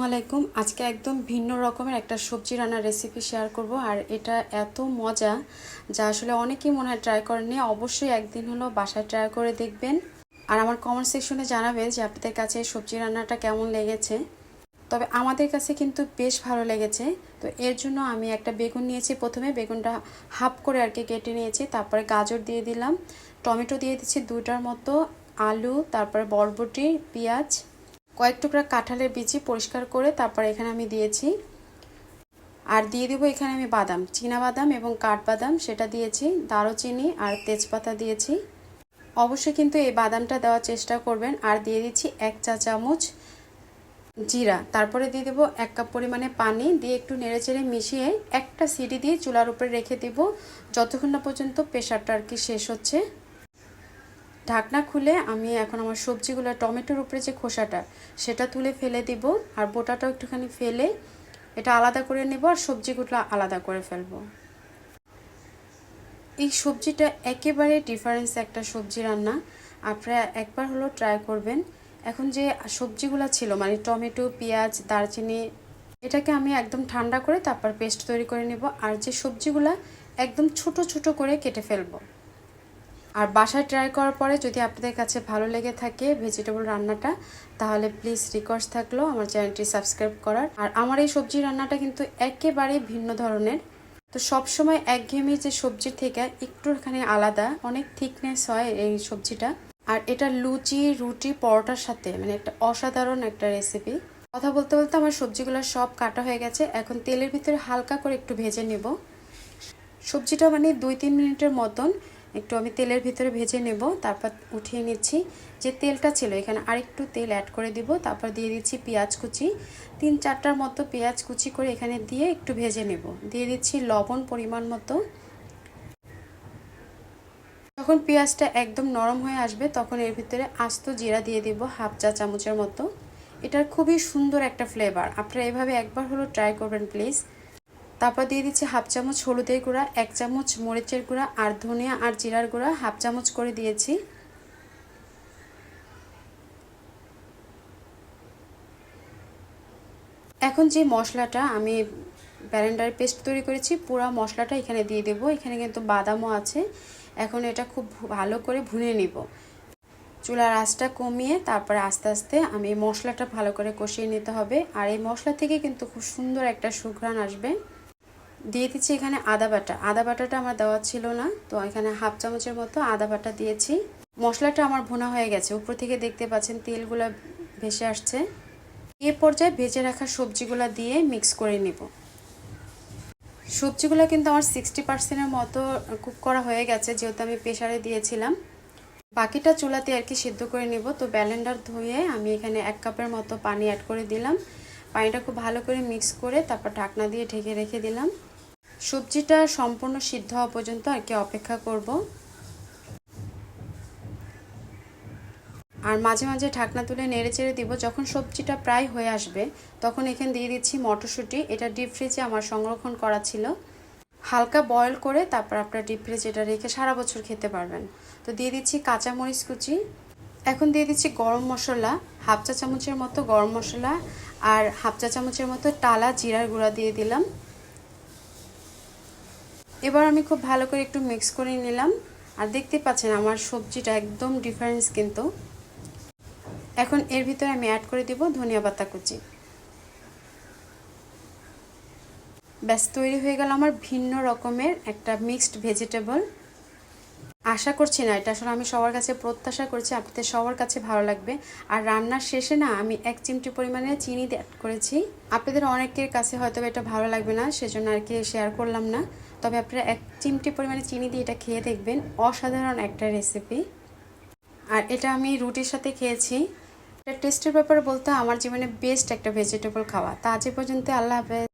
আলাইকুম। আজকে একদম ভিন্ন রকমের একটা সবজি রান্নার রেসিপি শেয়ার করব। আর এটা এত মজা যা আসলে অনেকেই মনে হয় ট্রাই করেননি। অবশ্যই একদিন হলো বাসায় ট্রাই করে দেখবেন। আর আমার কমেন্ট সেকশনে জানাবেন যে আপনাদের কাছে এই সবজি রান্নাটা কেমন লেগেছে। তবে আমাদের কাছে কিন্তু বেশ ভালো লেগেছে। তো এর জন্য আমি একটা বেগুন নিয়েছি। প্রথমে বেগুনটা হাফ করে আর কি কেটে নিয়েছি। তারপরে গাজর দিয়ে দিলাম, টমেটো দিয়ে দিচ্ছি 2টার মতো, আলু, তারপরে বরবটি, পেঁয়াজ, কয়েক টুকরা কাঁঠালের বিচি পরিষ্কার করে তারপর এখানে আমি দিয়েছি। আর দিয়ে দেবো এখানে আমি বাদাম, বাদাম এবং কাঠবাদাম সেটা দিয়েছি, দারুচিনি আর তেজপাতা দিয়েছি। অবশ্যই কিন্তু এই বাদামটা দেওয়ার চেষ্টা করবেন। আর দিয়ে দিচ্ছি 1 চা চামচ জিরা। তারপরে দিয়ে দেবো 1 কাপ পরিমাণে পানি দিয়ে একটু নেড়েচেড়ে মিশিয়ে একটা সিটি দিয়ে চুলার উপরে রেখে দেব যতক্ষণ না পর্যন্ত প্রেশারটা আর কি শেষ হচ্ছে। ঢাকনা খুলে আমি এখন আমার সবজিগুলো, টমেটোর উপরে যে খোসাটা সেটা তুলে ফেলে দিব, আর বোটাটাও একটুখানি ফেলে এটা আলাদা করে নেব, আর সবজিগুলো আলাদা করে ফেলবো। এই সবজিটা একেবারে ডিফারেন্স একটা সবজি রান্না, আপনারা একবার হলো ট্রাই করবেন। এখন যে সবজিগুলো ছিল মানে টমেটো, পেঁয়াজ, দারচিনি, এটাকে আমি একদম ঠান্ডা করে তারপর পেস্ট তৈরি করে নেব। আর যে সবজিগুলো একদম ছোট ছোট করে কেটে ফেলবো। আর বাসায় ট্রাই করার পরে যদি আপনাদের কাছে ভালো লেগে থাকে ভেজিটেবল রান্নাটা, তাহলে প্লিজ রিকোয়েস্ট থাকলো আমার চ্যানেলটি সাবস্ক্রাইব করার। আর আমার এই সবজি রান্নাটা কিন্তু একেবারে ভিন্ন ধরনের। তো সবসময় একঘেয়েমি যে সবজির থেকে একটুখানি আলাদা, অনেক থিকনেস হয় এই সবজিটা। আর এটা লুচি, রুটি, পরোটার সাথে মানে একটা অসাধারণ একটা রেসিপি। কথা বলতে বলতে আমার সবজিগুলো সব কাটা হয়ে গেছে। এখন তেলের ভিতরে হালকা করে একটু ভেজে নেব সবজিটা, মানে 2-3 মিনিটের মতন একটু আমি তেলের ভিতরে ভেজে নেব। তারপর উঠিয়ে নিচ্ছি। যে তেলটা ছিল এখানে আরেকটু তেল অ্যাড করে দিব। তারপর দিয়ে দিচ্ছি পেঁয়াজ কুচি, 3-4টার মতো পেঁয়াজ কুচি করে এখানে দিয়ে একটু ভেজে নেব। দিয়ে দিচ্ছি লবণ পরিমাণ মতো। যখন পেঁয়াজটা একদম নরম হয়ে আসবে তখন এর ভিতরে আস্ত জিরা দিয়ে দিব 1/2 চা চামচের মতো। এটার খুবই সুন্দর একটা ফ্লেভার, আপনারা এভাবে একবার হলো ট্রাই করবেন প্লিজ। তারপর দিয়ে দিচ্ছি 1/2 চামচ হলুদের গুঁড়া, 1 চামচ মরিচের গুঁড়া, আর ধনিয়া আর জিরার গুঁড়া 1/2 চামচ করে দিয়েছি। এখন যে মশলাটা আমি ব্লেন্ডারে পেস্ট তৈরি করেছি পুরো মশলাটা এখানে দিয়ে দেব। এখানে কিন্তু বাদামও আছে। এখন এটা খুব ভালো করে ভুনে নিব। চুলার আঁচটা কমিয়ে তারপরে আস্তে আস্তে আমি মশলাটা ভালো করে কষিয়ে নিতে হবে। আর এই মশলা থেকে কিন্তু খুব সুন্দর একটা সুঘ্রাণ আসবে। দিয়ে দিচ্ছি এখানে আদা বাটা। আদা বাটাটা আমার দেওয়া ছিল না, তো এখানে 1/2 চামচের মতো আদা বাটা দিয়েছি। মশলাটা আমার ভুনা হয়ে গেছে, উপর থেকে দেখতে পাচ্ছেন তেলগুলো ভেসে আসছে। এই পর্যায়ে ভেজে রাখা সবজিগুলো দিয়ে মিক্স করে নিব। সবজিগুলো কিন্তু আমার 60%-এর মতো কুক করা হয়ে গেছে, যেহেতু আমি প্রেসারে দিয়েছিলাম। বাকিটা চুলাতে আর কি সিদ্ধ করে নিব। তো ব্লেন্ডার ধুয়ে আমি এখানে 1 কাপের মতো পানি অ্যাড করে দিলাম। পানিটা খুব ভালো করে মিক্স করে তারপর ঢাকনা দিয়ে ঢেকে রেখে দিলাম। সবজিটা সম্পূর্ণ সিদ্ধ হওয়া পর্যন্ত আর কি অপেক্ষা করব। আর মাঝে মাঝে ঢাকনা তুলে নেড়ে চেড়ে দিব। যখন সবজিটা প্রায় হয়ে আসবে তখন এখানে দিয়ে দিচ্ছি মটরশুঁটি। এটা ডিপ ফ্রিজে আমার সংরক্ষণ করা ছিল, হালকা বয়েল করে তারপর আপনার ডিপ ফ্রিজে এটা রেখে সারা বছর খেতে পারবেন। তো দিয়ে দিচ্ছি কাঁচামরিচ কুচি। এখন দিয়ে দিচ্ছি গরম মশলা, 1/2 চা চামচের মতো গরম মশলা, আর 1/2 চা চামচের মতো টালা জিরার গুঁড়া দিয়ে দিলাম। এবার আমি খুব ভালো করে একটু মিক্স করে নিলাম। আর দেখতে পাচ্ছেন আমার সবজিটা একদম ডিফারেন্স কিন্তু। এখন এর ভিতরে আমি অ্যাড করে দিব ধনিয়া পাতা কুচি। ব্যাস তৈরি হয়ে গেল আমার ভিন্ন রকমের একটা মিক্সড ভেজিটেবল। আশা করছি না, এটা আসলে আমি সবার কাছে প্রত্যাশা করছি আপনাদের সবার কাছে ভালো লাগবে। আর রান্নার শেষে না আমি 1 চিমটি পরিমাণে চিনি অ্যাড করেছি। আপনাদের অনেকের কাছে হয়তো এটা ভালো লাগবে না, সেজন্য আর কি শেয়ার করলাম না। তবে আপনারা 1 চিমটি পরিমাণে চিনি দিয়ে এটা খেয়ে দেখবেন, অসাধারণ একটা রেসিপি। আর এটা আমি রুটির সাথে খেয়েছি। এটা টেস্টের ব্যাপারে বলতে আমার জীবনে বেস্ট একটা ভেজিটেবল খাওয়া। তা আজ পর্যন্ত, আল্লাহ হাফেজ।